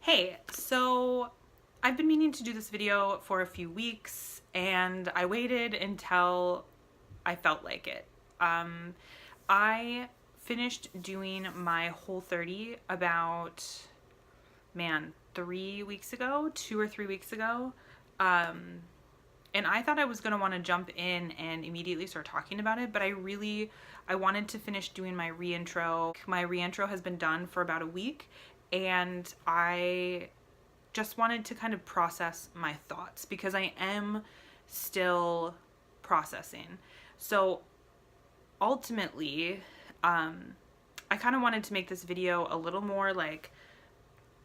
Hey, so I've been meaning to do this video for a few weeks and I waited until I felt like it. Um, I finished doing my Whole30 about, 3 weeks ago, 2 or 3 weeks ago. And I thought I was going to want to jump in and immediately start talking about it, but I wanted to finish doing my reintro. My reintro has been done for about a week, and I just wanted to kind of process my thoughts because I am still processing. So ultimately, I kind of wanted to make this video a little more like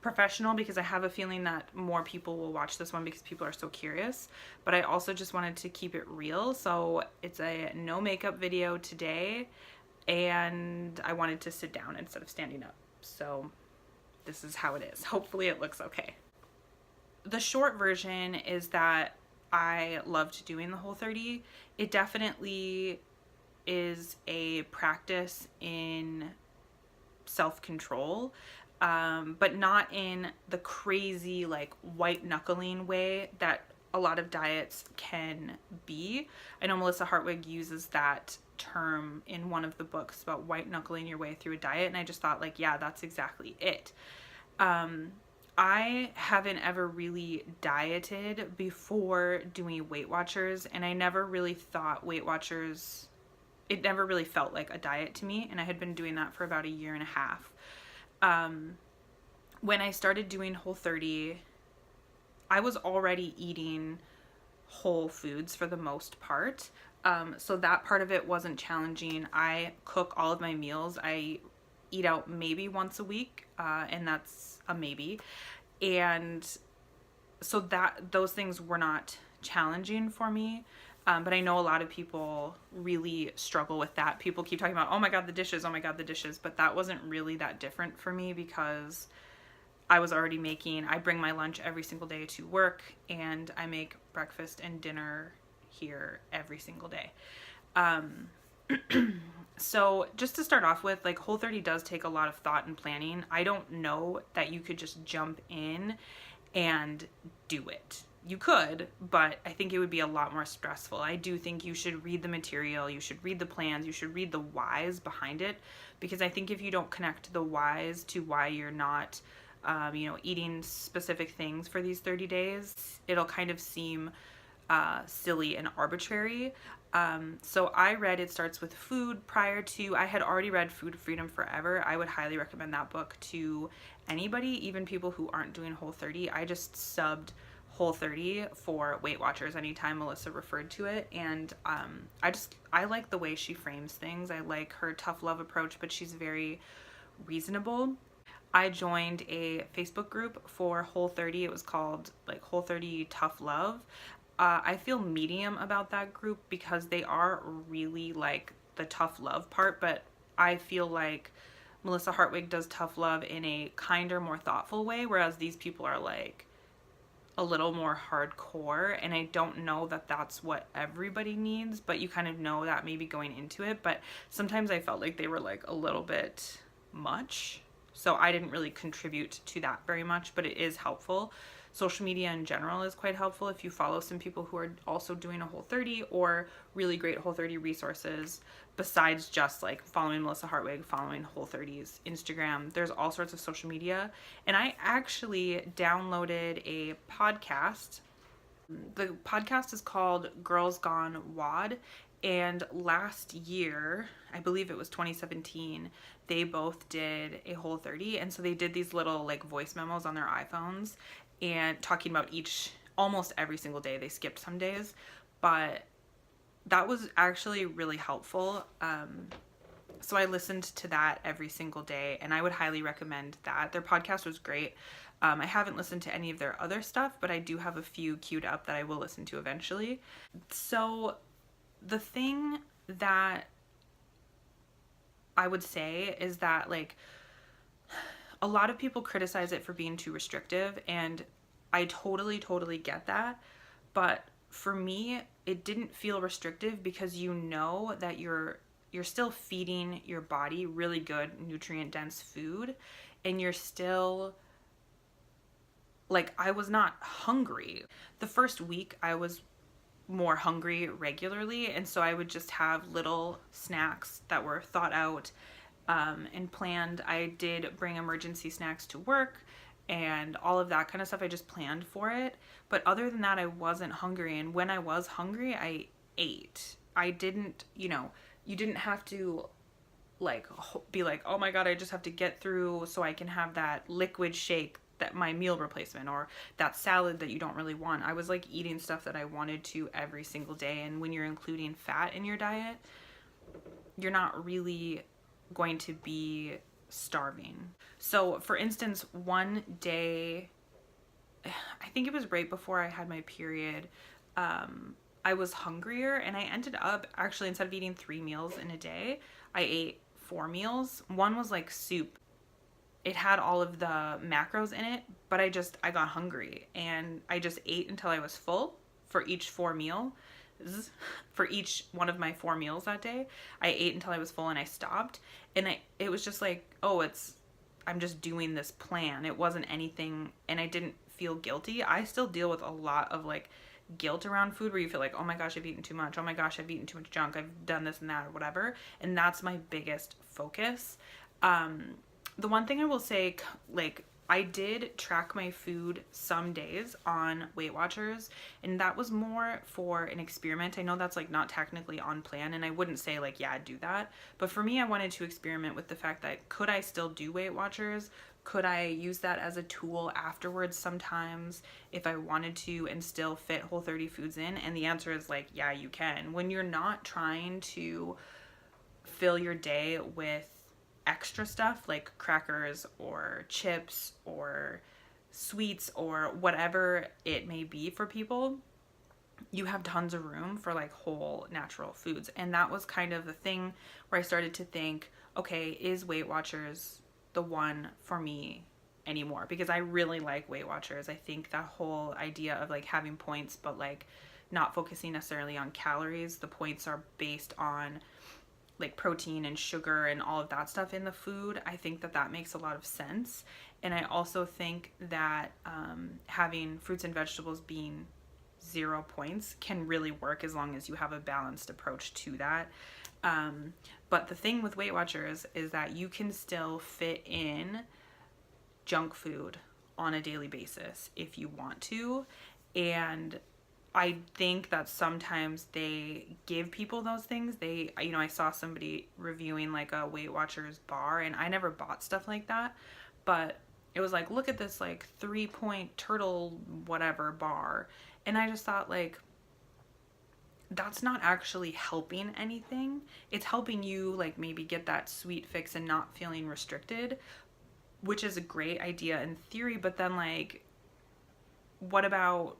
professional because I have a feeling that more people will watch this one because people are so curious, but I also just wanted to keep it real. So it's a no makeup video today, and I wanted to sit down instead of standing up. So this is how it is. Hopefully it looks okay. The short version is that I loved doing the Whole30. It definitely is a practice in self-control, but not in the crazy like white knuckling way that a lot of diets can be. I know Melissa Hartwig uses that term in one of the books about white knuckling your way through a diet, and I just thought like, yeah, that's exactly it. I haven't ever really dieted before doing Weight Watchers, and I never really thought Weight Watchers, it never really felt like a diet to me, and I had been doing that for about a year and a half. When I started doing Whole30, I was already eating whole foods for the most part. So that part of it wasn't challenging. I cook all of my meals. I eat out maybe once a week, and that's a maybe. And so those things were not challenging for me. But I know a lot of people really struggle with that. People keep talking about, oh my God, the dishes, oh my God, the dishes. But that wasn't really that different for me because I was already I bring my lunch every single day to work, and I make breakfast and dinner here every single day. So just to start off with, like, Whole30 does take a lot of thought and planning. I don't know that you could just jump in and do it. You could, but I think it would be a lot more stressful. I do think you should read the material, you should read the plans, you should read the whys behind it, because I think if you don't connect the whys to why you're not, eating specific things for these 30 days, it'll kind of seem silly and arbitrary. So I read It Starts With Food prior to, I had already read Food Freedom Forever. I would highly recommend that book to anybody, even people who aren't doing Whole30. I just subbed Whole30 for Weight Watchers anytime Melissa referred to it, and I like the way she frames things. I like her tough love approach, but she's very reasonable. I joined a Facebook group for Whole30. It was called like Whole30 Tough Love. I feel medium about that group because they are really like the tough love part, but I feel like Melissa Hartwig does tough love in a kinder, more thoughtful way, whereas these people are like a little more hardcore, and I don't know that that's what everybody needs, but you kind of know that maybe going into it. But sometimes I felt like they were like a little bit much, so I didn't really contribute to that very much, but it is helpful. Social media in general is quite helpful if you follow some people who are also doing a Whole30 or really great Whole30 resources besides just like following Melissa Hartwig, following Whole30's Instagram. There's all sorts of social media. And I actually downloaded a podcast. The podcast is called Girls Gone WOD. And last year, I believe it was 2017, they both did a Whole30. And so they did these little like voice memos on their iPhones and talking about almost every single day. They skipped some days, but that was actually really helpful. So I listened to that every single day, and I would highly recommend that. Their podcast was great. I haven't listened to any of their other stuff, but I do have a few queued up that I will listen to eventually. So the thing that I would say is that like a lot of people criticize it for being too restrictive, and I totally get that. But for me, it didn't feel restrictive because you know that you're still feeding your body really good nutrient dense food, and you're still like I was not hungry. The first week I was more hungry regularly, and so I would just have little snacks that were thought out and planned. I did bring emergency snacks to work and all of that kind of stuff. I just planned for it. But other than that, I wasn't hungry. And when I was hungry, I ate. I didn't, you didn't have to like be like, oh my God, I just have to get through so I can have that liquid shake, that my meal replacement, or that salad that you don't really want. I was like eating stuff that I wanted to every single day. And when you're including fat in your diet, you're not really going to be starving. So for instance, one day, I think it was right before I had my period, I was hungrier, and I ended up actually, instead of eating 3 meals in a day, I ate 4 meals. One was like soup. It had all of the macros in it, but I got hungry, and I just ate until I was full for each 4 meals. For each one of my 4 meals that day, I ate until I was full and I stopped. And it was just like, oh, I'm just doing this plan. It wasn't anything, and I didn't feel guilty. I still deal with a lot of like guilt around food, where you feel like, oh my gosh, I've eaten too much. Oh my gosh, I've eaten too much junk. I've done this and that or whatever. And that's my biggest focus. The one thing I will say, like, I did track my food some days on Weight Watchers, and that was more for an experiment. I know that's like not technically on plan, and I wouldn't say like, yeah, do that. But for me, I wanted to experiment with the fact that, could I still do Weight Watchers? Could I use that as a tool afterwards sometimes if I wanted to, and still fit Whole30 foods in? And the answer is like, yeah, you can. When you're not trying to fill your day with extra stuff like crackers or chips or sweets or whatever it may be for people, you have tons of room for like whole natural foods. And that was kind of the thing where I started to think, okay, is Weight Watchers the one for me anymore? Because I really like Weight Watchers. I think that whole idea of like having points, but like not focusing necessarily on calories. The points are based on like protein and sugar and all of that stuff in the food. I think that makes a lot of sense. And I also think that having fruits and vegetables being 0 points can really work, as long as you have a balanced approach to that. But the thing with Weight Watchers is that you can still fit in junk food on a daily basis if you want to. And I think that sometimes they give people those things. I saw somebody reviewing like a Weight Watchers bar, and I never bought stuff like that, but it was like, look at this like 3-point turtle whatever bar. And I just thought, like, that's not actually helping anything. It's helping you like maybe get that sweet fix and not feeling restricted, which is a great idea in theory. But then like, what about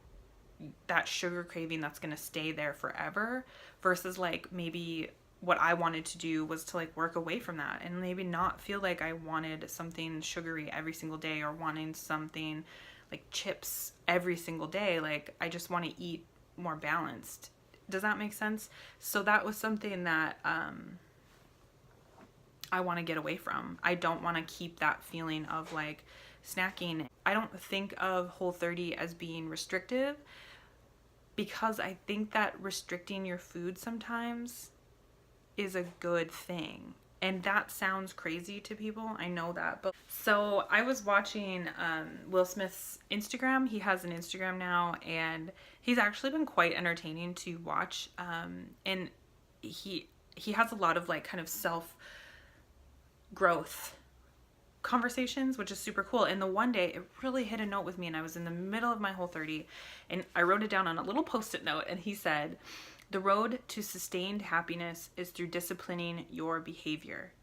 that sugar craving that's going to stay there forever, versus like maybe what I wanted to do was to like work away from that and maybe not feel like I wanted something sugary every single day, or wanting something like chips every single day. Like, I just want to eat more balanced. Does that make sense? So that was something that I want to get away from. I don't want to keep that feeling of like snacking. I don't think of Whole30 as being restrictive, because I think that restricting your food sometimes is a good thing. And that sounds crazy to people, I know that. But so I was watching Will Smith's Instagram. He has an Instagram now, and he's actually been quite entertaining to watch. And he has a lot of like kind of self growth conversations, which is super cool. And the one day it really hit a note with me, and I was in the middle of my Whole30, and I wrote it down on a little post-it note, and he said, the road to sustained happiness is through disciplining your behavior.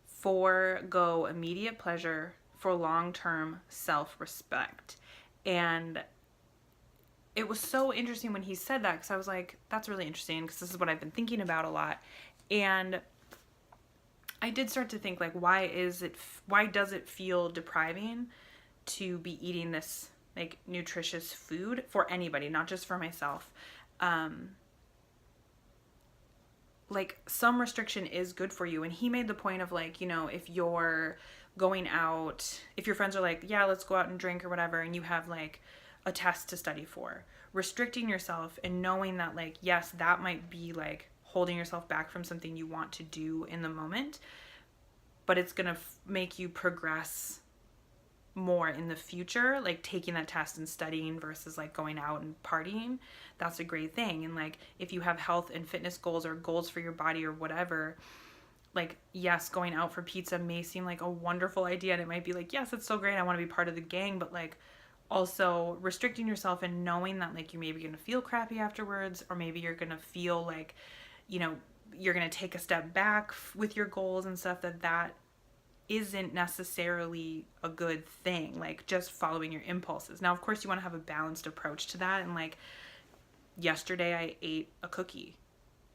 Forgo immediate pleasure for long-term self-respect. And it was so interesting when he said that, because I was like, that's really interesting, because this is what I've been thinking about a lot. And I did start to think, like, why does it feel depriving to be eating this like nutritious food for anybody, not just for myself? Like, some restriction is good for you. And he made the point of like, if you're going out, if your friends are like, yeah, let's go out and drink or whatever, and you have like a test to study for, restricting yourself and knowing that like, yes, that might be like holding yourself back from something you want to do in the moment, but it's going to make you progress more in the future, like taking that test and studying versus like going out and partying. That's a great thing. And like, if you have health and fitness goals or goals for your body or whatever, like, yes, going out for pizza may seem like a wonderful idea, and it might be like, yes, it's so great, I want to be part of the gang, but like also restricting yourself and knowing that like you're maybe going to feel crappy afterwards, or maybe you're going to feel like, you know, you're going to take a step back with your goals and stuff, that isn't necessarily a good thing, like just following your impulses. Now, of course, you want to have a balanced approach to that, and like yesterday I ate a cookie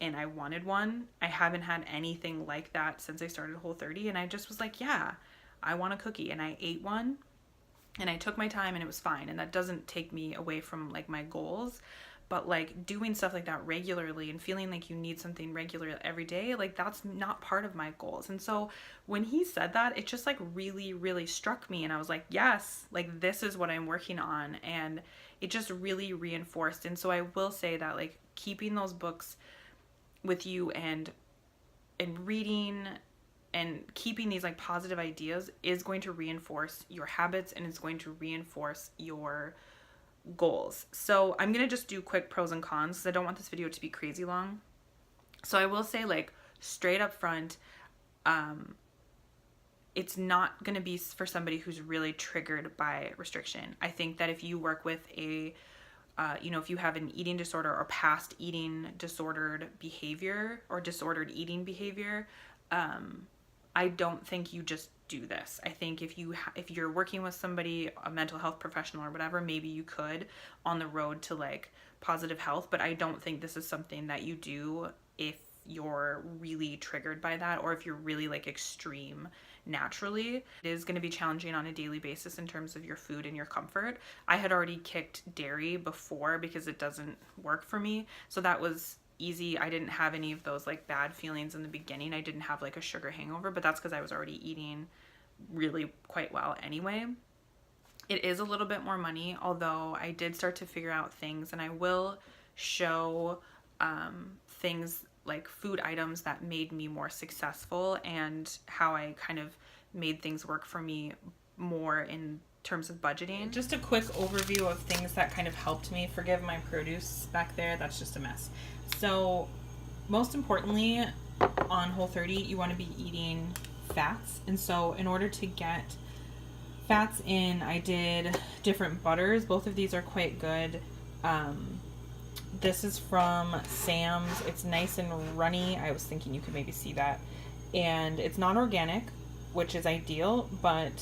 and I wanted one. I haven't had anything like that since I started Whole30, and I just was like, yeah, I want a cookie, and I ate one and I took my time and it was fine. And that doesn't take me away from like my goals, but like doing stuff like that regularly and feeling like you need something regular every day, like that's not part of my goals. And so when he said that, it just like really, really struck me, and I was like, yes, like this is what I'm working on. And it just really reinforced. And so I will say that like keeping those books with you and reading and keeping these like positive ideas is going to reinforce your habits, and it's going to reinforce your goals. So I'm gonna just do quick pros and cons because I don't want this video to be crazy long. So I will say, like, straight up front, it's not gonna be for somebody who's really triggered by restriction. I think that if you work with a you know, if you have an eating disorder or past eating disordered behavior or disordered eating behavior, I don't think you just do this. I think if you're working with somebody, a mental health professional or whatever, maybe you could on the road to like positive health, but I don't think this is something that you do if you're really triggered by that, or if you're really like extreme naturally. It is going to be challenging on a daily basis in terms of your food and your comfort. I had already kicked dairy before because it doesn't work for me, so that was easy. I didn't have any of those like bad feelings in the beginning. I didn't have like a sugar hangover, but that's because I was already eating really quite well anyway. It is a little bit more money, although I did start to figure out things, and I will show things like food items that made me more successful and how I kind of made things work for me more in terms of budgeting. Just a quick overview of things that kind of helped me. Forgive my produce back there, that's just a mess. So most importantly, on Whole30, you want to be eating fats. And so in order to get fats in, I did different butters. Both of these are quite good. This is from Sam's. It's nice and runny. I was thinking you could maybe see that. And it's not organic, which is ideal, but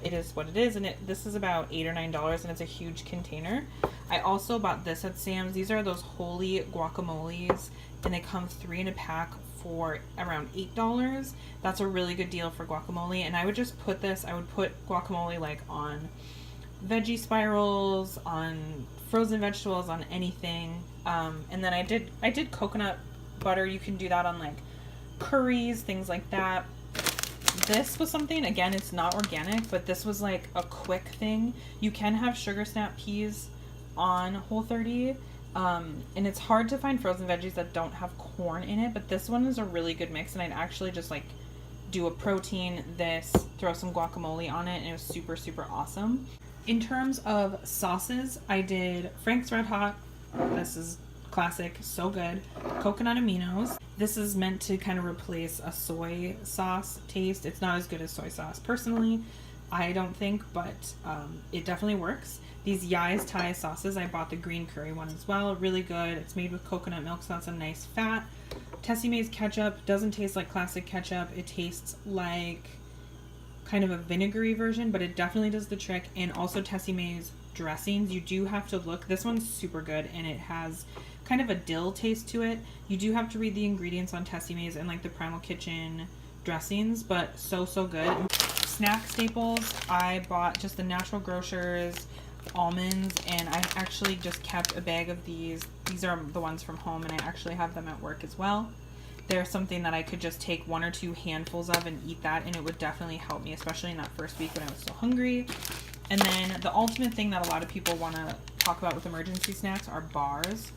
it is what it is. And this is about $8 or $9, and it's a huge container. I also bought this at Sam's. These are those holy guacamoles, and they come 3 in a pack for around $8. That's a really good deal for guacamole. And I would just put this, I would put guacamole like on veggie spirals, on frozen vegetables, on anything. And then I did coconut butter. You can do that on like curries, things like that. This was something, again, it's not organic, but this was like a quick thing. You can have sugar snap peas on Whole30, and it's hard to find frozen veggies that don't have corn in it, but this one is a really good mix. And I'd actually just like do a protein, this, throw some guacamole on it, and it was super, super awesome. In terms of sauces, I did Frank's Red Hot. This is classic, so good. Coconut aminos. This is meant to kind of replace a soy sauce taste. It's not as good as soy sauce personally, I don't think, but it definitely works. These Yai's Thai sauces, I bought the green curry one as well. Really good. It's made with coconut milk, so that's a nice fat. Tessie Mae's ketchup doesn't taste like classic ketchup. It tastes like kind of a vinegary version, but it definitely does the trick. And also Tessie Mae's dressings. You do have to look. This one's super good, and it has kind of a dill taste to it. You do have to read the ingredients on Tessie Mae's and like the Primal Kitchen dressings, but so good. Snack staples, I bought just the Natural Grocers almonds, and I actually just kept a bag of these. These are the ones from home, and I actually have them at work as well. they're something that I could just take 1 or 2 handfuls of and eat that, and it would definitely help me, especially in that first week when I was still hungry. And then the ultimate thing that a lot of people want to talk about with emergency snacks are bars.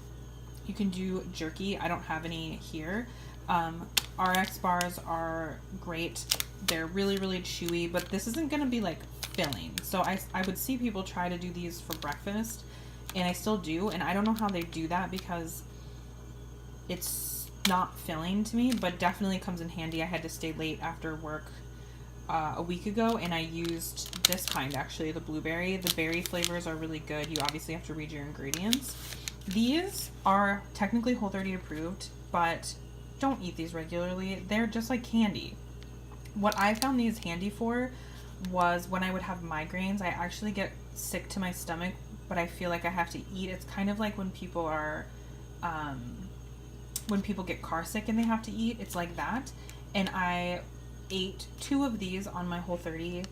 You can do jerky. I don't have any here. RX bars are great. They're really, really chewy, but this isn't going to be like filling. So I would see people try to do these for breakfast, and I still do. And I don't know how they do that because it's not filling to me, but definitely comes in handy. I had to stay late after work a week ago, and I used this kind, actually, the blueberry. The berry flavors are really good. You obviously have to read your ingredients. These are technically Whole30 approved, but don't eat these regularly. They're just like candy. What I found these handy for was when I would have migraines. I actually get sick to my stomach, but I feel like I have to eat. It's kind of like when people are when people get car sick and they have to eat. It's like that. And I ate 2 of these on my Whole30,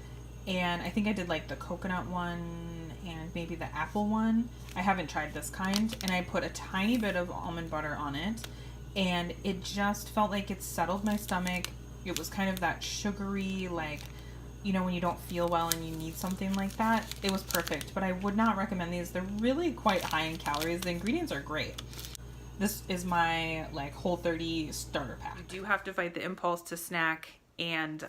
and I think I did like the coconut one and maybe the apple one. I haven't tried this kind, and I put a tiny bit of almond butter on it, and it just felt like it settled my stomach. It was kind of that sugary, like, you know, when you don't feel well and you need something like that. It was perfect, but I would not recommend these. They're really quite high in calories. The ingredients are great. This is my like Whole30 starter pack. You do have to fight the impulse to snack, and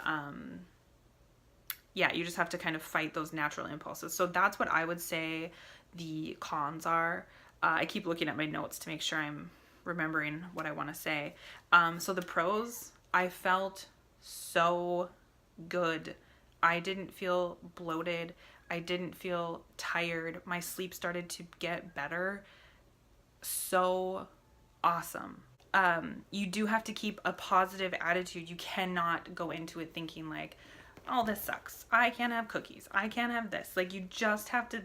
yeah, you just have to kind of fight those natural impulses. So that's what I would say the cons are. I keep looking at my notes to make sure I'm remembering what I want to say. So the pros, I felt so good. I didn't feel bloated. I didn't feel tired. My sleep started to get better. So awesome. You do have to keep a positive attitude. You cannot go into it thinking like, oh, this sucks. I can't have cookies. I can't have this. Like, you just have to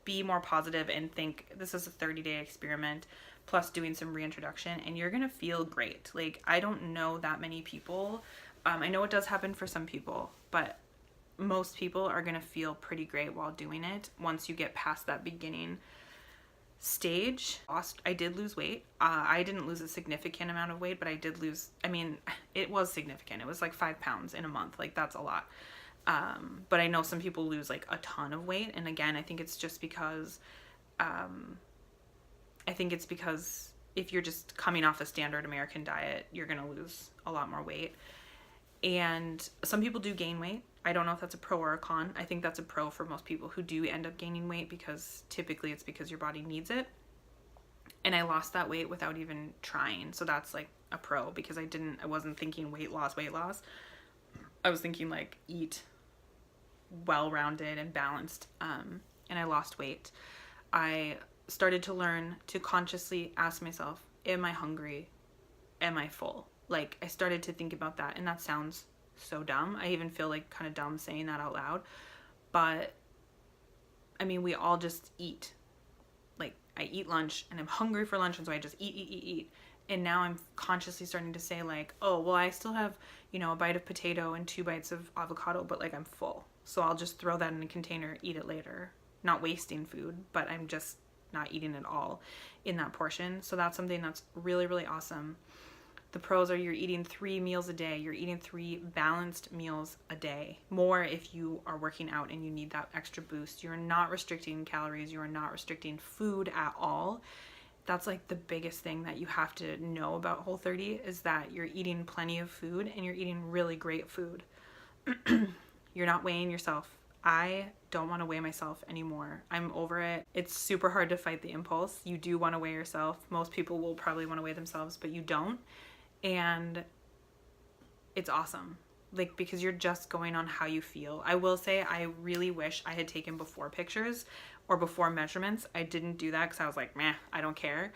be more positive and think this is a 30-day experiment plus doing some reintroduction, and you're going to feel great. Like, I don't know that many people. I know it does happen for some people, but most people are going to feel pretty great while doing it once you get past that beginning stage. I did lose weight. I didn't lose a significant amount of weight, but I did lose, I mean, it was significant. It was like 5 pounds in a month. Like, that's a lot. But I know some people lose like a ton of weight. And again, I think it's just because, if you're just coming off a standard American diet, you're going to lose a lot more weight. And some people do gain weight. I don't know if that's a pro or a con. I think that's a pro for most people who do end up gaining weight, because typically it's because your body needs it. And I lost that weight without even trying. So that's like a pro, because I wasn't thinking weight loss. I was thinking like eat well-rounded and balanced. And I lost weight. I started to learn to consciously ask myself, am I hungry? Am I full? Like, I started to think about that, and that sounds so dumb. I even feel like kind of dumb saying that out loud. But I mean, we all just eat. Like, I eat lunch and I'm hungry for lunch, and so I just eat. And now I'm consciously starting to say like, oh, well, I still have, you know, a bite of potato and 2 bites of avocado, but like I'm full. So I'll just throw that in a container, eat it later. Not wasting food, but I'm just not eating it all in that portion. So that's something that's really, really awesome. The pros are you're eating 3 meals a day. You're eating 3 balanced meals a day. More if you are working out and you need that extra boost. You're not restricting calories. You are not restricting food at all. That's like the biggest thing that you have to know about Whole30, is that you're eating plenty of food and you're eating really great food. You're not weighing yourself. I don't want to weigh myself anymore. I'm over it. It's super hard to fight the impulse. You do want to weigh yourself. Most people will probably want to weigh themselves, but you don't. And it's awesome, like, because you're just going on how you feel. I will say I really wish I had taken before pictures or before measurements. I didn't do that because I was like, meh, I don't care.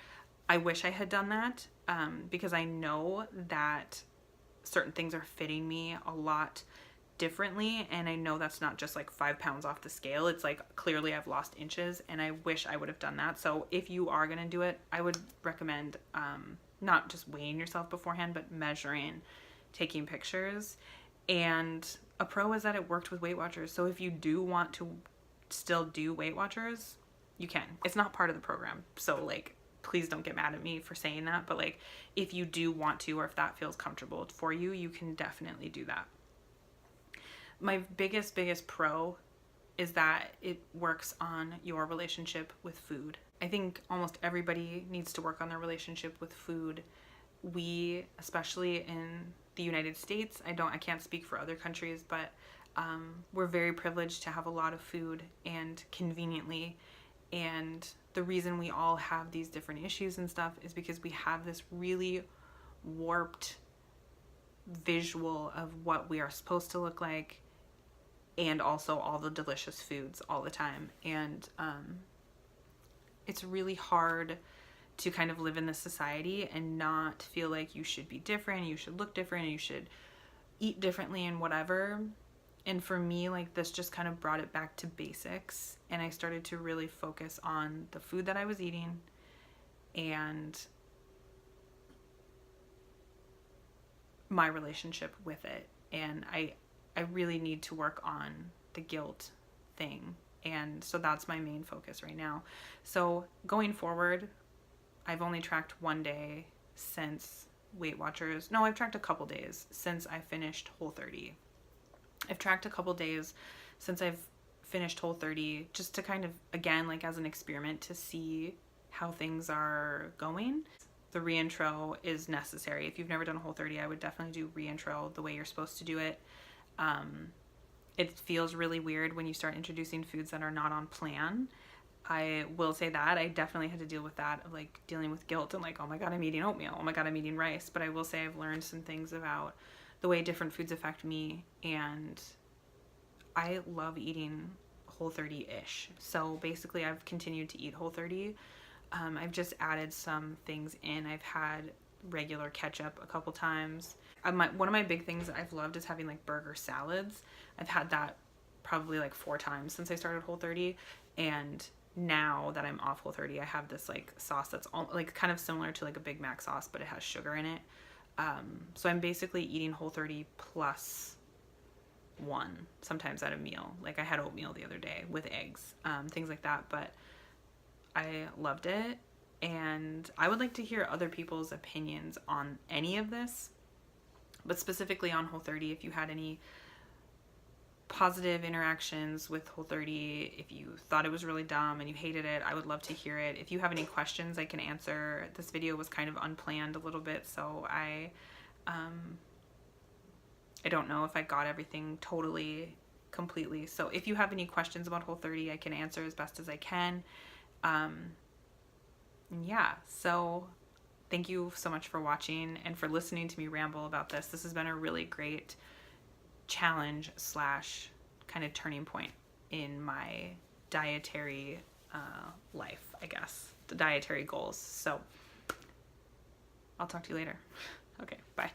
I wish I had done that, because I know that certain things are fitting me a lot differently, and I know that's not just like 5 pounds off the scale. It's like clearly I've lost inches, and I wish I would have done that. So if you are gonna do it, I would recommend not just weighing yourself beforehand, but measuring, taking pictures. And a pro is that it worked with Weight Watchers. So if you do want to still do Weight Watchers, you can. It's not part of the program, so like, please don't get mad at me for saying that, but like if you do want to, or if that feels comfortable for you, you can definitely do that. My biggest pro is that it works on your relationship with food. I think almost everybody needs to work on their relationship with food. We, especially in the United States, I can't speak for other countries, but we're very privileged to have a lot of food, and conveniently. And the reason we all have these different issues and stuff is because we have this really warped visual of what we are supposed to look like, and also all the delicious foods all the time. And it's really hard to kind of live in this society and not feel like you should be different, you should look different, and you should eat differently and whatever. And for me, like, this just kind of brought it back to basics, and I started to really focus on the food that I was eating and my relationship with it. And I really need to work on the guilt thing, and so that's my main focus right now. So going forward, I've only tracked one day since Weight Watchers. No, I've tracked a couple days since I finished Whole30. I've tracked a couple days since I've finished Whole30, just to kind of, again, like as an experiment to see how things are going. The reintro is necessary. If you've never done Whole30, I would definitely do reintro the way you're supposed to do it. It feels really weird when you start introducing foods that are not on plan. I will say that I definitely had to deal with that, of like dealing with guilt and like, oh my god, I'm eating oatmeal, oh my god, I'm eating rice. But I will say I've learned some things about the way different foods affect me, and I love eating Whole30-ish. So basically I've continued to eat Whole30. I've just added some things in. I've had regular ketchup a couple times. One of my big things that I've loved is having like burger salads. I've had that probably like 4 times since I started Whole30, and now that I'm off Whole30, I have this like sauce that's all, like kind of similar to like a Big Mac sauce, but it has sugar in it. So I'm basically eating Whole30 plus 1 sometimes at a meal. Like I had oatmeal the other day with eggs, things like that, but I loved it. And I would like to hear other people's opinions on any of this, but specifically on Whole30. If you had any positive interactions with Whole30, if you thought it was really dumb and you hated it, I would love to hear it. If you have any questions, I can answer. This video was kind of unplanned a little bit, so I don't know if I got everything totally completely. So if you have any questions about Whole30, I can answer as best as I can. Yeah, so thank you so much for watching and for listening to me ramble about this. This has been a really great challenge / kind of turning point in my dietary life, I guess, the dietary goals. So I'll talk to you later. Okay, bye.